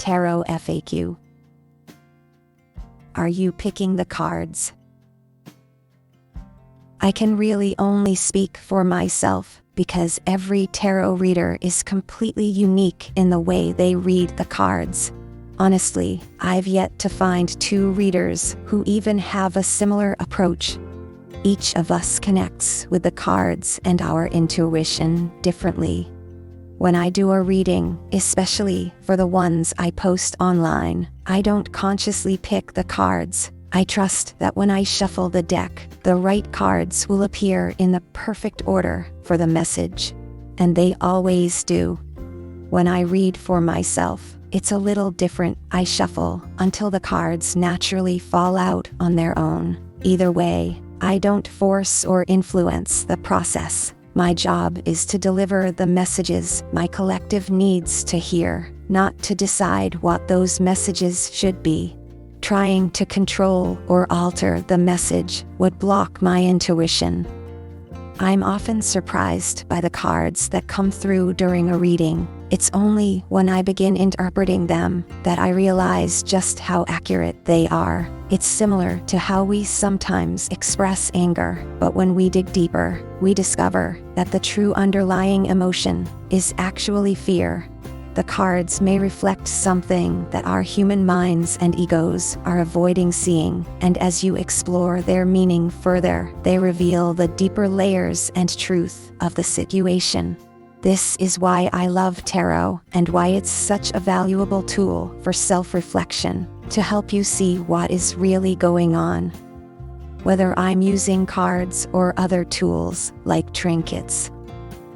Tarot FAQ. Are you picking the cards? I can really only speak for myself, because every tarot reader is completely unique in the way they read the cards. Honestly, I've yet to find two readers who even have a similar approach. Each of us connects with the cards and our intuition differently. When I do a reading, especially for the ones I post online, I don't consciously pick the cards. I trust that when I shuffle the deck, the right cards will appear in the perfect order for the message. And they always do. When I read for myself, it's a little different. I shuffle until the cards naturally fall out on their own. Either way, I don't force or influence the process. My job is to deliver the messages my collective needs to hear, not to decide what those messages should be. Trying to control or alter the message would block my intuition. I'm often surprised by the cards that come through during a reading. It's only when I begin interpreting them that I realize just how accurate they are. It's similar to how we sometimes express anger, but when we dig deeper, we discover that the true underlying emotion is actually fear. The cards may reflect something that our human minds and egos are avoiding seeing, and as you explore their meaning further, they reveal the deeper layers and truth of the situation. This is why I love tarot, and why it's such a valuable tool for self-reflection, to help you see what is really going on. Whether I'm using cards or other tools, like trinkets,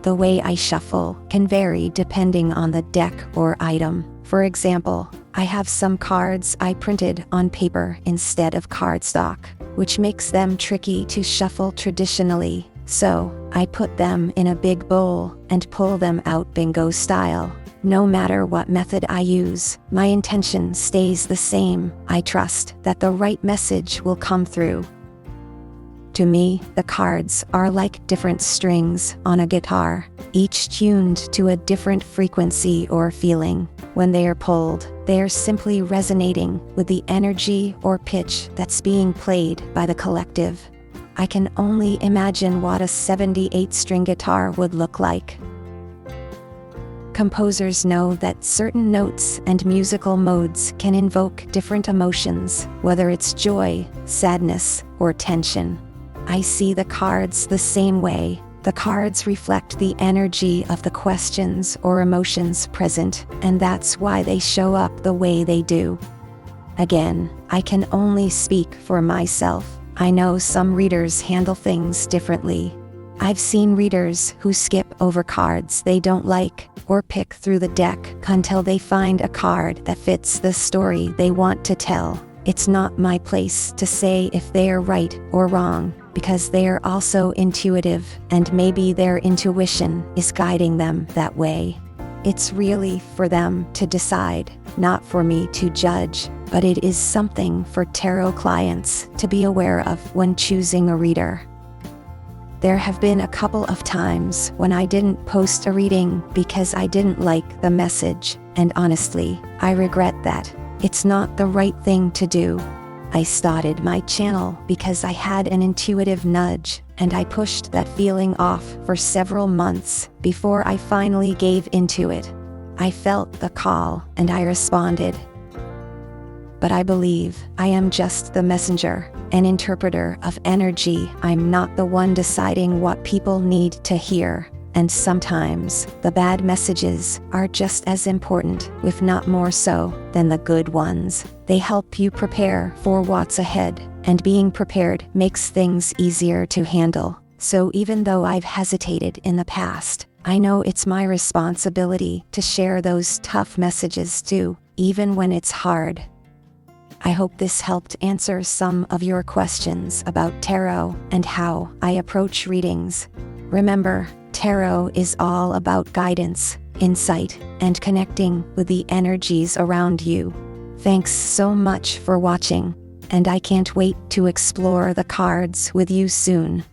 the way I shuffle can vary depending on the deck or item. For example, I have some cards I printed on paper instead of cardstock, which makes them tricky to shuffle traditionally. So, I put them in a big bowl and pull them out bingo style. No matter what method I use, my intention stays the same. I trust that the right message will come through. To me, the cards are like different strings on a guitar, each tuned to a different frequency or feeling. When they are pulled, they are simply resonating with the energy or pitch that's being played by the collective. I can only imagine what a 78-string guitar would look like. Composers know that certain notes and musical modes can invoke different emotions, whether it's joy, sadness, or tension. I see the cards the same way. The cards reflect the energy of the questions or emotions present, and that's why they show up the way they do. Again, I can only speak for myself. I know some readers handle things differently. I've seen readers who skip over cards they don't like, or pick through the deck until they find a card that fits the story they want to tell. It's not my place to say if they are right or wrong, because they are also intuitive, and maybe their intuition is guiding them that way. It's really for them to decide, not for me to judge, but it is something for tarot clients to be aware of when choosing a reader. There have been a couple of times when I didn't post a reading because I didn't like the message, and honestly, I regret that. It's not the right thing to do. I started my channel because I had an intuitive nudge, and I pushed that feeling off for several months before I finally gave into it. I felt the call, and I responded. But I believe I am just the messenger, an interpreter of energy. I'm not the one deciding what people need to hear. And sometimes, the bad messages are just as important, if not more so, than the good ones. They help you prepare for what's ahead, and being prepared makes things easier to handle. So even though I've hesitated in the past, I know it's my responsibility to share those tough messages too, even when it's hard. I hope this helped answer some of your questions about tarot and how I approach readings. Remember, tarot is all about guidance, insight, and connecting with the energies around you. Thanks so much for watching, and I can't wait to explore the cards with you soon.